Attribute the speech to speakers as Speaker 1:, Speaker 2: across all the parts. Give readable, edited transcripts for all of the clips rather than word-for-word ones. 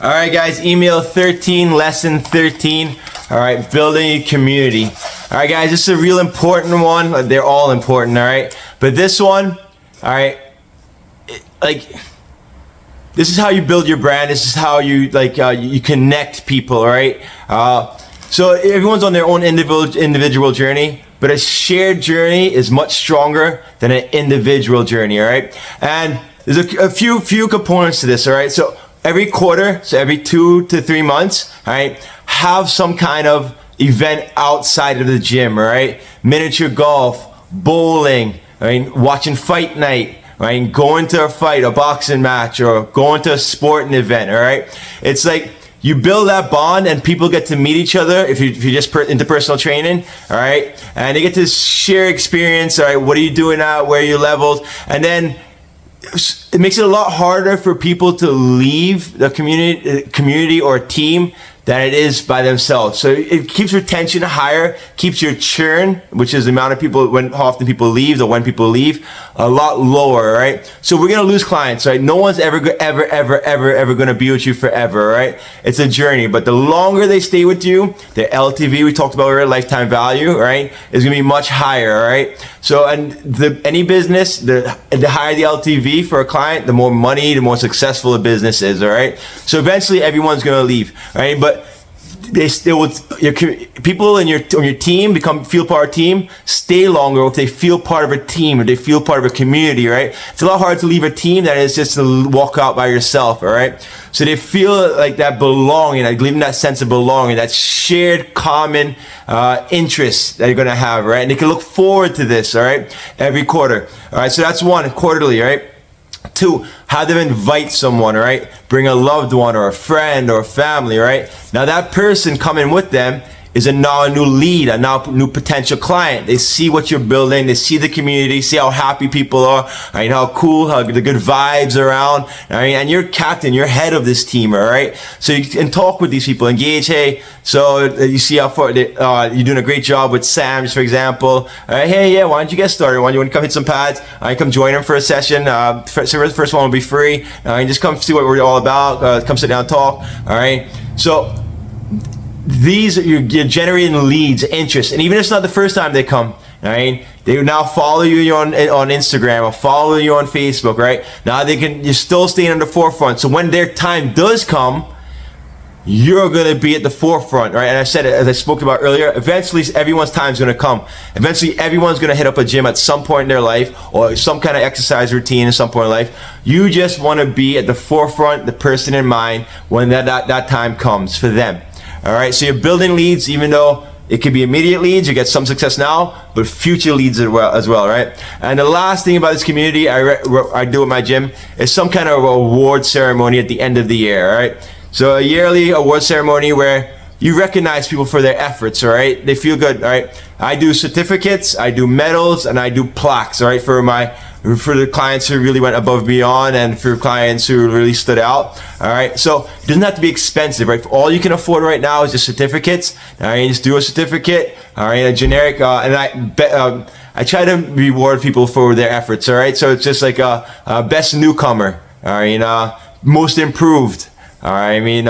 Speaker 1: All right, guys, email 13, lesson 13. All right, building a community. All right, guys, this is a real important one. They're all important, all right? But this one, all right, this is how you build your brand. This is how you, you connect people, all right? So everyone's on their own individual journey, but a shared journey is much stronger than an individual journey, all right? And there's a few components to this, all right? So every quarter, so every 2 to 3 months, all right, have some kind of event outside of the gym, all right? Miniature golf, bowling, watching fight night, right? Going to a fight, a boxing match, or going to a sporting event, all right? It's like you build that bond and people get to meet each other if you're just into personal training, all right? And they get to share experience, all right? What are you doing now? Where are you leveled? And then it makes it a lot harder for people to leave the community or team than it is by themselves. So it keeps retention higher, keeps your churn, which is the amount of people, how often people leave or when people leave, a lot lower, right? So we're gonna lose clients, right? No one's ever gonna be with you forever, right? It's a journey, but the longer they stay with you, the LTV we talked about earlier, lifetime value, right, is gonna be much higher, right? So, and any business, the higher the LTV for a client, the more money, the more successful a business is, all right? So eventually everyone's gonna leave, right? But people on your team feel part of a team, stay longer if they feel part of a team, or they feel part of a community, right? It's a lot harder to leave a team than it is just to walk out by yourself, all right? So they feel like that belonging, like leaving that sense of belonging, that shared common interests that you're gonna have, right? And they can look forward to this, all right? Every quarter, all right? So that's one, quarterly, right? 2, have them invite someone, right? Bring a loved one or a friend or a family, right? Now that person coming with them is now a new lead, a new potential client. They see what you're building, they see the community, see how happy people are, right? How cool, how the good vibes around, right? And you're captain, you're head of this team, all right? So you can talk with these people, engage. Hey, so you see how far you're doing a great job with Sam, just for example. Hey, yeah, why don't you get started? Why don't you want to come hit some pads? Come join him for a session. First one will be free. And just come see what we're all about. Come sit down and talk, all right? So these are you're generating leads, interest, and even if it's not the first time they come, right? They now follow you on Instagram or follow you on Facebook, right? Now you're still staying on the forefront. So when their time does come, you're gonna be at the forefront, right? And I said it, as I spoke about earlier, eventually everyone's time's gonna come. Eventually everyone's gonna hit up a gym at some point in their life, or some kind of exercise routine at some point in life. You just wanna be at the forefront, the person in mind, when that time comes for them. All right, so you're building leads, even though it could be immediate leads, you get some success now, but future leads as well, right? And the last thing about this community I do at my gym is some kind of award ceremony at the end of the year, all right? So a yearly award ceremony where you recognize people for their efforts, all right? They feel good, all right? I do certificates, I do medals, and I do plaques, all right, for the clients who really went above and beyond, and for clients who really stood out, all right? So it doesn't have to be expensive, right? All you can afford right now is just certificates, all right? You just do a certificate, all right? A generic, and I try to reward people for their efforts, all right? So it's just like a best newcomer, all right? Most improved, all right? I mean,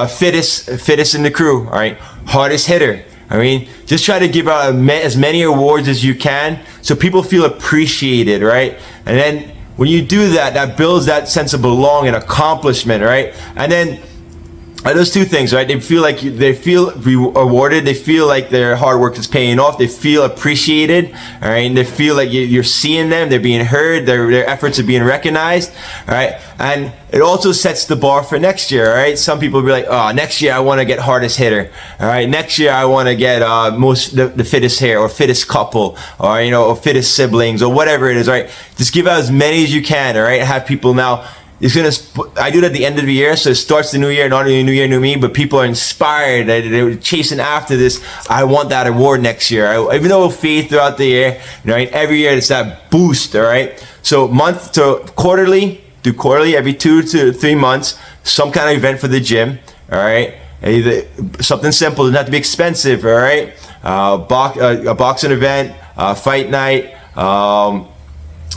Speaker 1: fittest in the crew, all right? Hardest hitter. I mean, just try to give out as many awards as you can so people feel appreciated, right? And then when you do that, that builds that sense of belonging, accomplishment, right? And then those two things, right? They feel rewarded. They feel like their hard work is paying off. They feel appreciated, all right? And they feel like you're seeing them. They're being heard. Their efforts are being recognized, all right? And it also sets the bar for next year, all right? Some people will be like, oh, next year I want to get hardest hitter, all right? Next year I want to get the fittest hair, or fittest couple, or or fittest siblings, or whatever it is, right? Just give out as many as you can, all right? Have people now. I do it at the end of the year, so it starts the new year, not only new year, new me, but people are inspired. They're chasing after this. I want that award next year. Even though it'll fade throughout the year, right? Every year it's that boost, all right? So quarterly, do quarterly every 2 to 3 months, some kind of event for the gym, all right? Either something simple, doesn't have to be expensive, all right? A boxing event, fight night,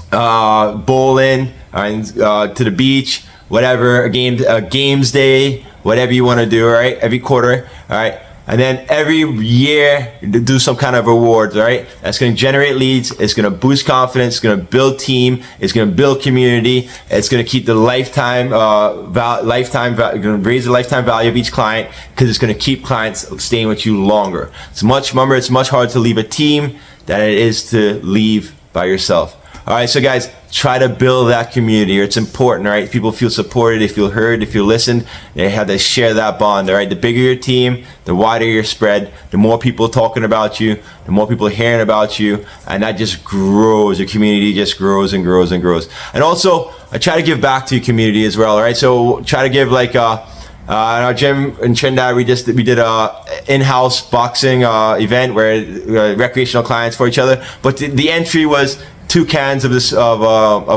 Speaker 1: bowling, and to the beach, whatever, a games day, whatever you want to do, all right? Every quarter, all right? And then every year, do some kind of rewards, all right? That's going to generate leads. It's going to boost confidence. It's going to build team. It's going to build community. It's going to keep the lifetime, going to raise the lifetime value of each client, because it's going to keep clients staying with you longer. It's much harder to leave a team than it is to leave by yourself. All right, so guys, try to build that community. It's important, right? People feel supported, they feel heard, they feel listened. They have to share that bond, all right? The bigger your team, the wider your spread, the more people talking about you, the more people hearing about you, and that just grows. Your community just grows and grows and grows. And also, I try to give back to your community as well, all right? So try to give, like, in our gym in Trinidad, we did a in-house boxing event where recreational clients for each other. But the entry was 2 cans of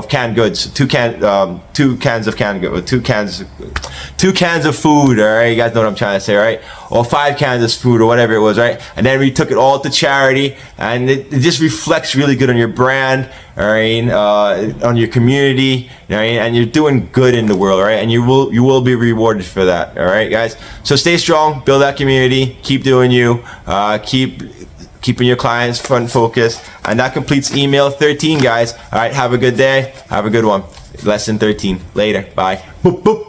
Speaker 1: canned goods, 2 cans of canned goods, 2 cans of food. All right, you guys know what I'm trying to say, right? Or 5 cans of food, or whatever it was, right? And then we took it all to charity, and it just reflects really good on your brand, all right, on your community, all right, and you're doing good in the world, all right, and you will be rewarded for that, all right, guys. So stay strong, build that community, keep doing you, keeping your clients front and focused. And that completes email 13, guys. All right, have a good day. Have a good one. Lesson 13. Later. Bye. Boop, boop.